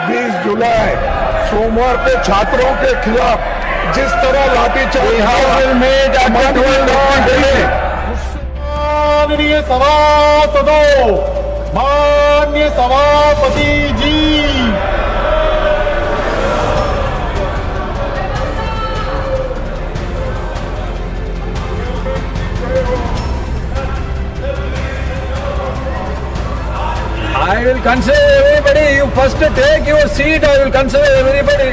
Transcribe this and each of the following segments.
20 जुलाई सोमवार को छात्रों के खिलाफ जिस तरह लाठीचार्ज माननीय सभासदों, माननीय सभापति जी, I will consider everybody. You first take your seat. I will consider everybody.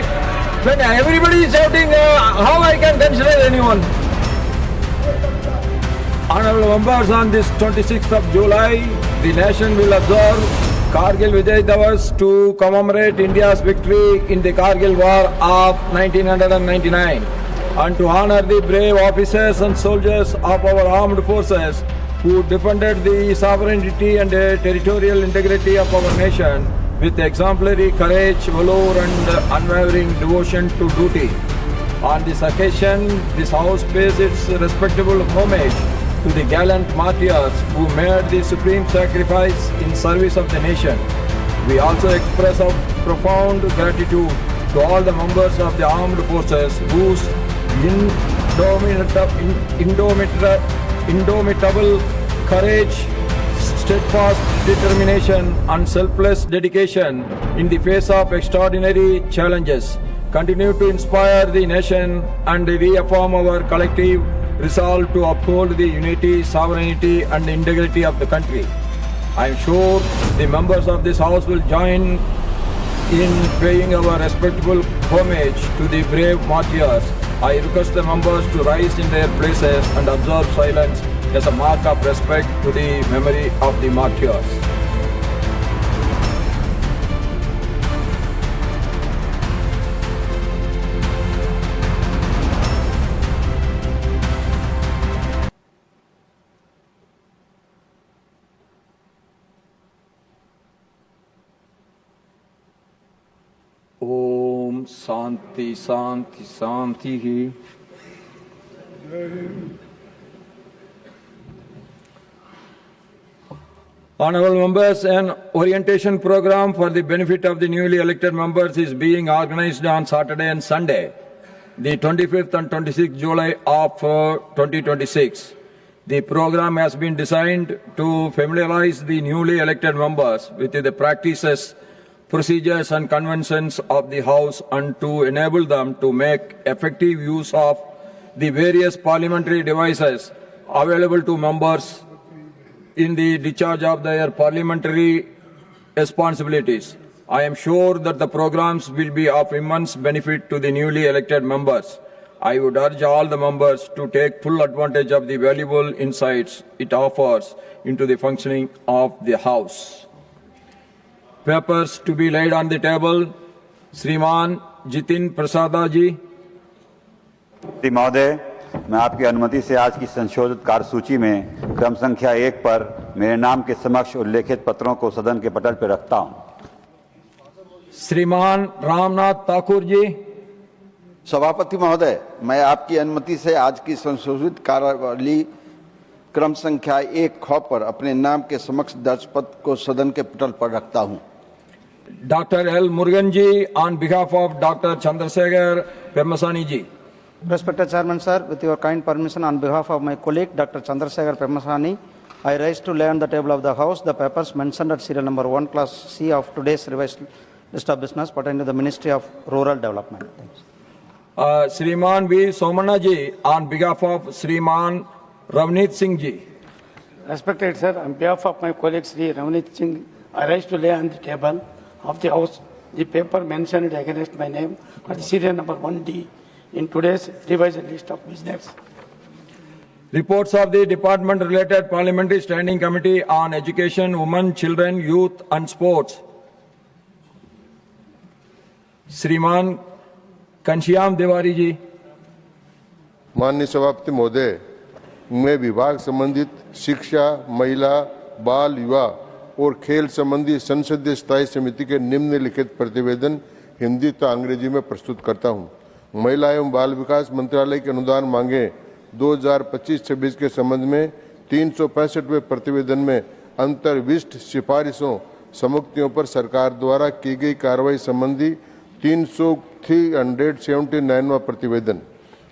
When everybody is shouting, how I can consider anyone? Honorable members, on this 26th of July, the nation will observe Kargil Vijay Diwas to commemorate India's victory in the Kargil War of 1999 and to honor the brave officers and soldiers of our armed forces who defended the sovereignty and territorial integrity of our nation with exemplary courage, valor and unwavering devotion to duty. On this occasion, this House pays its respectable homage to the gallant martyrs who made the supreme sacrifice in service of the nation. We also express our profound gratitude to all the members of the armed forces whose indomitable courage, steadfast determination and selfless dedication in the face of extraordinary challenges continue to inspire the nation and reaffirm our collective resolve to uphold the unity, sovereignty and integrity of the country. I am sure the members of this House will join in paying our respectful homage to the brave martyrs. I request the members to rise in their places and observe silence as a mark of respect to the memory of the martyrs. Om Shanti Shanti Shanti. Honorable members, an orientation program for the benefit of the newly elected members is being organized on Saturday and Sunday, the 25th and 26th July of 2026. The program has been designed to familiarize the newly elected members with the practices, procedures and conventions of the House and to enable them to make effective use of the various parliamentary devices available to members in the discharge of their parliamentary responsibilities. I am sure that the programs will be of immense benefit to the newly elected members. I would urge all the members to take full advantage of the valuable insights it offers into the functioning of the House. Papers to be laid on the table. Shriman Jitin Prasada ji. महोदय, मैं आपकी अनुमति से आज की संशोधित कार्यसूची में क्रम संख्या 1 पर मेरे नाम के समक्ष उल्लेखित पत्रों को सदन के पटल पर रखता हूं। श्रीमान रामनाथ ठाकुर जी। सभापति महोदय, मैं आपकी अनुमति से आज की संशोधित कार्यवाही क्रम संख्या 1 ख पर अपने नाम के समक्ष दर्ज पत्र को सदन के पटल पर रखता हूं। Dr. L. Murugan ji, on behalf of Dr. Chandrasekhar Pemasani ji. Respected Chairman Sir, with your kind permission, on behalf of my colleague Dr. Chandrasekhar Pemasani, I rise to lay on the table of the House the papers mentioned at serial number 1 class C of today's revised list of business pertaining to the Ministry of Rural Development. Thanks. Shriman V. Somana ji, on behalf of Shriman Ravneet Singh ji. Respected Sir, on behalf of my colleague Sri Ravneet Singh, I rise to lay on the table of the House the paper mentioned against my name at serial number 1D in today's revised list of business. Reports of the department-related Parliamentary Standing Committee on Education, Women, Children, Youth and Sports. Shriman Kanshiyam Dewari ji. माननीय सभापति महोदय, मैं विभाग संबंधित शिक्षा, महिला, बाल, युवा और खेल संबंधी संसदीय स्थायी समिति के निम्नलिखित प्रतिवेदन हिंदी तथा अंग्रेजी में प्रस्तुत करता हूं। महिला एवं बाल विकास मंत्रालय के अनुदान मांगे 2025-26 के संबंध में 365वें प्रतिवेदन में अंतर्विष्ट सिफारिशों सम्मुक्तियों पर सरकार द्वारा की गई कार्रवाई संबंधी 379वां प्रतिवेदन।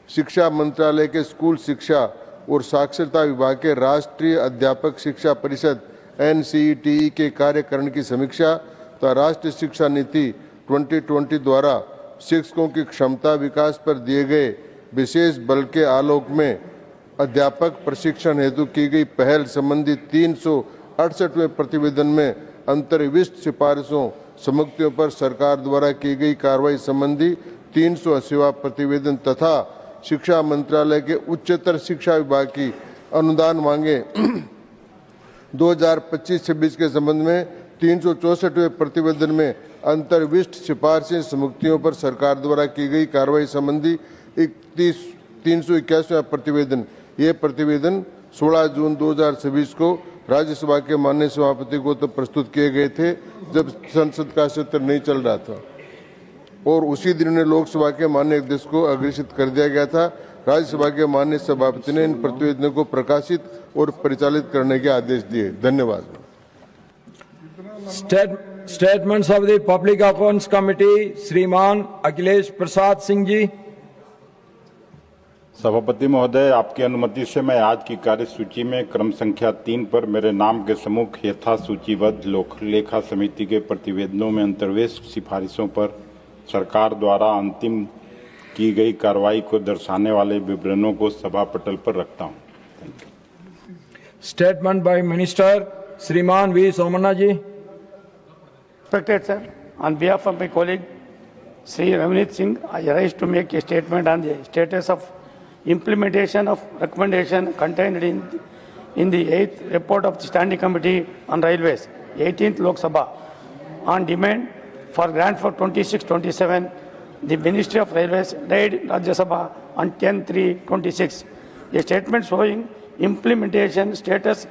शिक्षा मंत्रालय के स्कूल शिक्षा और साक्षरता विभाग के राष्ट्रीय अध्यापक शिक्षा परिषद NCETE के कार्यकारिणी की समीक्षा तथा राष्ट्रीय शिक्षा नीति 2020 द्वारा शिक्षकों की क्षमता विकास पर दिए गए विशेष बल के आलोक में अध्यापक प्रशिक्षण हेतु की गई पहल संबंधी 368वें प्रतिवेदन में अंतर्विष्ट सिफारिशों सम्मुक्तियों पर सरकार द्वारा की गई कार्रवाई संबंधी 380वां प्रतिवेदन तथा शिक्षा मंत्रालय के उच्चतर शिक्षा विभाग की अनुदान मांगे 2025-26 के संबंध में 364वें प्रतिवेदन में अंतर्विष्ट सिफारिशें सम्मुक्तियों पर सरकार द्वारा की गई कार्रवाई संबंधी 381वां प्रतिवेदन। ये प्रतिवेदन 16 जून 2026 को राज्यसभा के माननीय सभापति को तब प्रस्तुत किए गए थे जब संसद का सत्र नहीं चल रहा था और उसी दिन उन्हें लोकसभा के माननीय अध्यक्ष को अग्रेसित कर दिया गया था। राज्यसभा के माननीय सभापति ने इन प्रतिवेदनों को प्रकाशित और परिचालित करने के आदेश दिए। धन्यवाद। Statements of the Public Accounts Committee, श्रीमान अखिलेश प्रसाद सिंह जी। सभापति महोदय, आपकी अनुमति से मैं आज की कार्यसूची में क्रम संख्या 3 पर मेरे नाम के सम्मुख यथा सूचीबद्ध लोक लेखा समिति के प्रतिवेदनों में अंतर्विष्ट सिफारिशों पर सरकार द्वारा अंतिम की गई कार्रवाई को दर्शाने वाले विवरणों को सभा पटल पर रखता हूं। Statement by minister, Shriman V Somanna ji. Respected sir, on behalf of my colleague Sri Ravneet Singh, I rise to make a statement on the status of implementation of recommendation contained in the 8th report of the Standing Committee on Railways, 18th Lok Sabha. On demand for grant for 26-27, the Ministry of Railways read Rajya Sabha on 10/3/26. A statement showing implementation status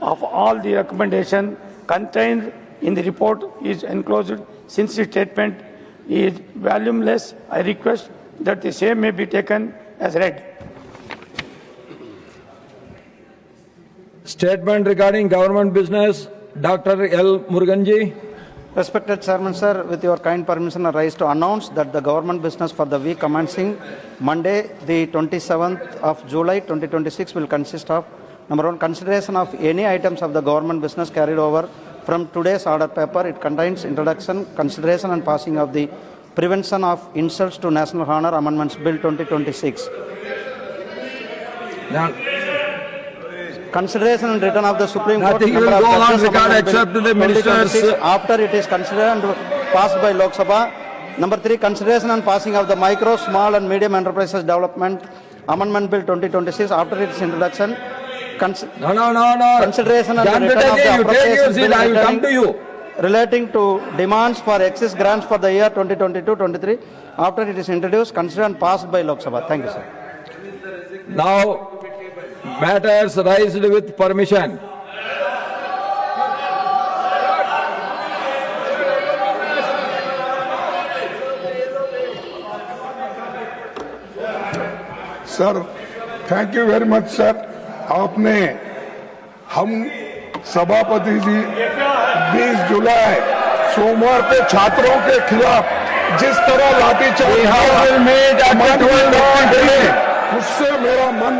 of all the recommendations contained in the report is enclosed. Since the statement is voluminous, I request that the same may be taken as read. Statement regarding government business, Dr. L. Murugan ji. Respected Chairman Sir, with your kind permission, I rise to announce that the government business for the week commencing Monday, the 27th of July 2026 will consist of: number 1, consideration of any items of the government business carried over from today's order paper. It contains introduction, consideration and passing of the Prevention of Insults to National Honor Amendments Bill 2026. Now, Consideration and return of the Supreme Court. nothing will go on record except the ministers. After it is considered and passed by Lok Sabha. Number 3, consideration and passing of the Micro, Small and Medium Enterprises Development Amendment Bill 2026. After its introduction, No. consideration and Jan return of Betaji, the you take your appropriation seat, bill I will come to you. relating to demands for excess grants for the year 2022-23. After it is introduced, considered and passed by Lok Sabha. Thank you, sir. Now, matters raised with permission. Sir, thank you very much sir. आपने हम सभापति जी 20 जुलाई सोमवार पे छात्रों के खिलाफ जिस तरह लाठीचार्ज उससे मेरा मन